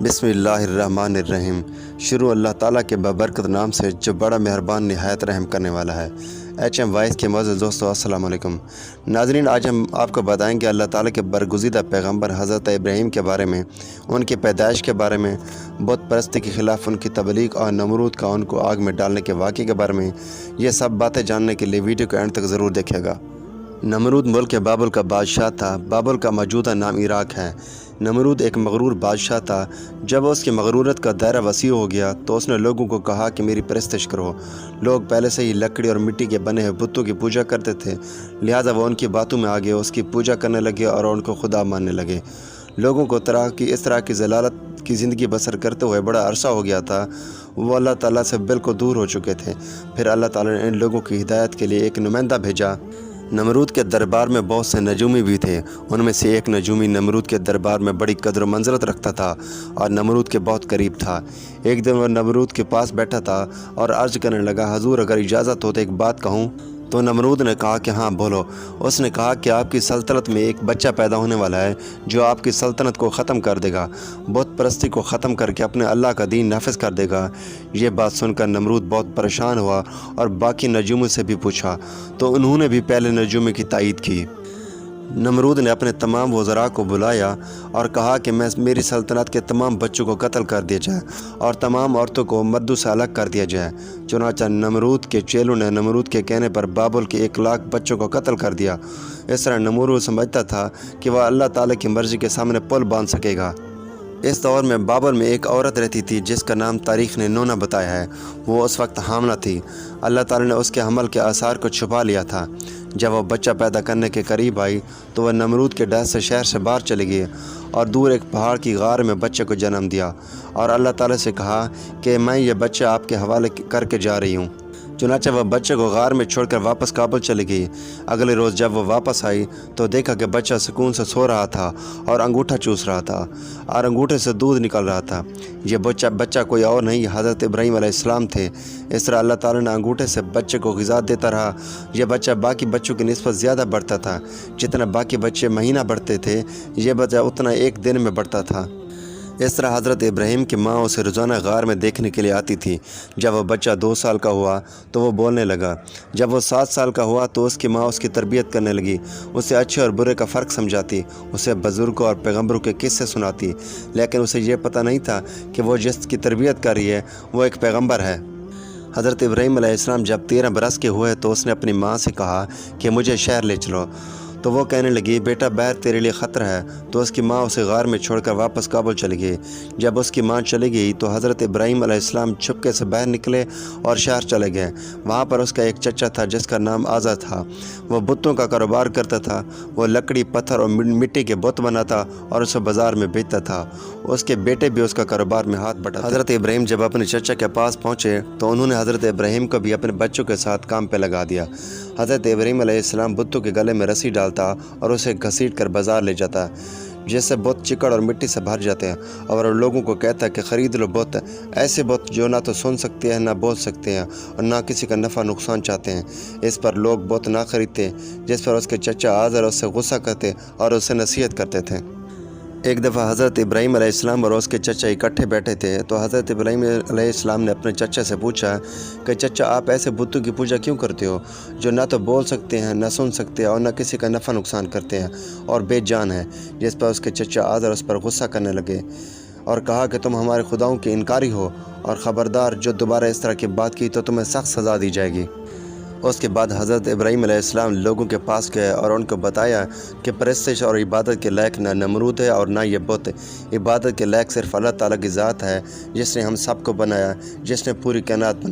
بسم اللہ الرحمن الرحیم۔ شروع اللہ تعالیٰ کے بابرکت نام سے جو بڑا مہربان نہایت رحم کرنے والا ہے۔ HM وائس کے معزز دوستو السلام علیکم۔ ناظرین، آج ہم آپ کو بتائیں کہ اللہ تعالیٰ کے برگزیدہ پیغمبر حضرت ابراہیم کے بارے میں، ان کی پیدائش کے بارے میں، بت پرستی کے خلاف ان کی تبلیغ اور نمرود کا ان کو آگ میں ڈالنے کے واقعے کے بارے میں۔ یہ سب باتیں جاننے کے لیے ویڈیو کو اینڈ تک ضرور دیکھیے گا۔ نمرود ملک بابل کا بادشاہ تھا۔ بابل کا موجودہ نام عراق ہے۔ نمرود ایک مغرور بادشاہ تھا۔ جب اس کی مغرورت کا دائرہ وسیع ہو گیا تو اس نے لوگوں کو کہا کہ میری پرستش کرو۔ لوگ پہلے سے ہی لکڑی اور مٹی کے بنے ہوئے بتوں کی پوجا کرتے تھے، لہٰذا وہ ان کی باتوں میں آگے اس کی پوجا کرنے لگے اور ان کو خدا ماننے لگے۔ لوگوں کو اس طرح کی ضلالت کی زندگی بسر کرتے ہوئے بڑا عرصہ ہو گیا تھا۔ وہ اللہ تعالیٰ سے بالکل دور ہو چکے تھے۔ پھر اللہ تعالیٰ نے ان لوگوں کی ہدایت کے لیے ایک نمائندہ بھیجا۔ نمرود کے دربار میں بہت سے نجومی بھی تھے۔ ان میں سے ایک نجومی نمرود کے دربار میں بڑی قدر و منزلت رکھتا تھا اور نمرود کے بہت قریب تھا۔ ایک دن وہ نمرود کے پاس بیٹھا تھا اور عرض کرنے لگا، حضور اگر اجازت ہو تو ایک بات کہوں؟ تو نمرود نے کہا کہ ہاں بولو۔ اس نے کہا کہ آپ کی سلطنت میں ایک بچہ پیدا ہونے والا ہے جو آپ کی سلطنت کو ختم کر دے گا، بت پرستی کو ختم کر کے اپنے اللہ کا دین نافذ کر دے گا۔ یہ بات سن کر نمرود بہت پریشان ہوا اور باقی نجوموں سے بھی پوچھا تو انہوں نے بھی پہلے نجومی کی تائید کی۔ نمرود نے اپنے تمام وزراء کو بلایا اور کہا کہ میری سلطنت کے تمام بچوں کو قتل کر دیا جائے اور تمام عورتوں کو مردوں سے الگ کر دیا جائے۔ چنانچہ نمرود کے چیلوں نے نمرود کے کہنے پر بابل کے 1,00,000 بچوں کو قتل کر دیا۔ اس طرح نمرود سمجھتا تھا کہ وہ اللہ تعالیٰ کی مرضی کے سامنے پل باندھ سکے گا۔ اس دور میں بابل میں ایک عورت رہتی تھی جس کا نام تاریخ نے نونا بتایا ہے۔ وہ اس وقت حاملہ تھی۔ اللہ تعالیٰ نے اس کے حمل کے آثار کو چھپا لیا تھا۔ جب وہ بچہ پیدا کرنے کے قریب آئی تو وہ نمرود کے ڈر سے شہر سے باہر چلی گئی اور دور ایک پہاڑ کی غار میں بچے کو جنم دیا اور اللہ تعالیٰ سے کہا کہ میں یہ بچہ آپ کے حوالے کر کے جا رہی ہوں۔ چنانچہ وہ بچے کو غار میں چھوڑ کر واپس کابل چلی گئی۔ اگلے روز جب وہ واپس آئی تو دیکھا کہ بچہ سکون سے سو رہا تھا اور انگوٹھا چوس رہا تھا اور انگوٹھے سے دودھ نکل رہا تھا۔ یہ بچہ کوئی اور نہیں، حضرت ابراہیم علیہ السلام تھے۔ اس طرح اللہ تعالیٰ نے انگوٹھے سے بچے کو غذا دیتا رہا۔ یہ بچہ باقی بچوں کی نسبت زیادہ بڑھتا تھا۔ جتنا باقی بچے مہینہ بڑھتے تھے، یہ بچہ اتنا ایک دن میں بڑھتا تھا۔ اس طرح حضرت ابراہیم کی ماں اسے روزانہ غار میں دیکھنے کے لیے آتی تھی۔ جب وہ بچہ 2 سال کا ہوا تو وہ بولنے لگا۔ جب وہ 7 سال کا ہوا تو اس کی ماں اس کی تربیت کرنے لگی، اسے اچھے اور برے کا فرق سمجھاتی، اسے بزرگوں اور پیغمبروں کے قصے سناتی، لیکن اسے یہ پتہ نہیں تھا کہ وہ جس کی تربیت کر رہی ہے وہ ایک پیغمبر ہے۔ حضرت ابراہیم علیہ السلام جب 13 برس کے ہوئے تو اس نے اپنی ماں سے کہا کہ مجھے شہر لے چلو۔ تو وہ کہنے لگی، بیٹا باہر تیرے لیے خطرہ ہے۔ تو اس کی ماں اسے غار میں چھوڑ کر واپس کابل چلی گئی۔ جب اس کی ماں چلی گئی تو حضرت ابراہیم علیہ السلام چھپکے سے باہر نکلے اور شہر چلے گئے۔ وہاں پر اس کا ایک چچا تھا جس کا نام آزا تھا۔ وہ بتوں کا کاروبار کرتا تھا۔ وہ لکڑی، پتھر اور مٹی کے بت بناتا اور اسے بازار میں بیچتا تھا۔ اس کے بیٹے بھی اس کا کاروبار میں ہاتھ بٹاتے۔ حضرت ابراہیم جب اپنے چچا کے پاس پہنچے تو انہوں نے حضرت ابراہیم کو بھی اپنے بچوں کے ساتھ کام پہ لگا دیا۔ حضرت ابراہیم علیہ السلام بتوں کے گلے میں رسی ڈالتا اور اسے گھسیٹ کر بازار لے جاتا، جس سے بت چکڑ اور مٹی سے بھر جاتے ہیں، اور لوگوں کو کہتا ہے کہ خرید لو بت، ایسے بت جو نہ تو سن سکتے ہیں، نہ بول سکتے ہیں اور نہ کسی کا نفع نقصان چاہتے ہیں۔ اس پر لوگ بت نہ خریدتے، جس پر اس کے چچا آزر اس سے غصہ کرتے اور اسے نصیحت کرتے تھے۔ ایک دفعہ حضرت ابراہیم علیہ السلام اور اس کے چچا اکٹھے بیٹھے تھے تو حضرت ابراہیم علیہ السلام نے اپنے چچا سے پوچھا کہ چچا، آپ ایسے بتوں کی پوجا کیوں کرتے ہو جو نہ تو بول سکتے ہیں، نہ سن سکتے اور نہ کسی کا نفع نقصان کرتے ہیں اور بے جان ہیں؟ جس پر اس کے چچا آزر اس پر غصہ کرنے لگے اور کہا کہ تم ہمارے خداؤں کے انکاری ہو اور خبردار، جو دوبارہ اس طرح کی بات کی تو تمہیں سخت سزا دی جائے گی۔ اس کے بعد حضرت ابراہیم علیہ السلام لوگوں کے پاس گئے اور ان کو بتایا کہ پرستش اور عبادت کے لائق نہ نمرود ہے اور نہ یہ بت۔ عبادت کے لائق صرف اللہ تعالیٰ کی ذات ہے جس نے ہم سب کو بنایا، جس نے پوری کائنات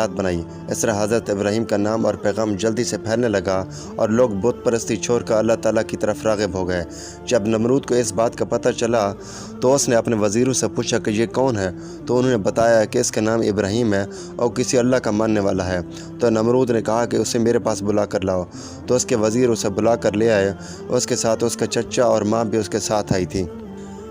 بنائی۔ اس طرح حضرت ابراہیم کا نام اور پیغام جلدی سے پھیلنے لگا اور لوگ بت پرستی چھوڑ کر اللہ تعالیٰ کی طرف راغب ہو گئے۔ جب نمرود کو اس بات کا پتہ چلا تو اس نے اپنے وزیروں سے پوچھا کہ یہ کون ہے؟ تو انہوں نے بتایا کہ اس کا نام ابراہیم ہے اور کسی اللہ کا ماننے والا ہے۔ تو نمرود نے کہا کہ اسے میرے پاس بلا کر لاؤ۔ تو اس کے وزیر اسے بلا کر لے آئے۔ اس کے ساتھ اس کا چچا اور ماں بھی اس کے ساتھ آئی تھی۔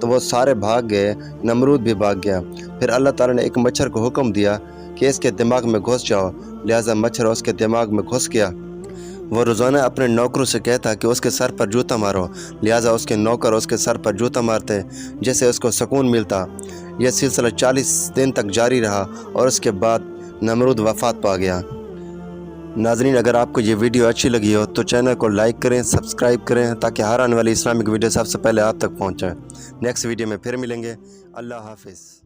تو وہ سارے بھاگ گئے، نمرود بھی بھاگ گیا۔ پھر اللہ تعالیٰ نے ایک مچھر کو حکم دیا کہ اس کے دماغ میں گھس جاؤ، لہٰذا مچھر اس کے دماغ میں گھس گیا۔ وہ روزانہ اپنے نوکروں سے کہتا کہ اس کے سر پر جوتا مارو، لہٰذا اس کے نوکر اس کے سر پر جوتا مارتے، جس سے اس کو سکون ملتا۔ یہ سلسلہ 40 دن تک جاری رہا اور اس کے بعد نمرود وفات پا گیا۔ ناظرین، اگر آپ کو یہ ویڈیو اچھی لگی ہو تو چینل کو لائک کریں، سبسکرائب کریں تاکہ ہر آنے والی اسلامک ویڈیو سب سے پہلے آپ تک پہنچیں۔ نیکسٹ ویڈیو میں پھر ملیں گے۔ اللہ حافظ۔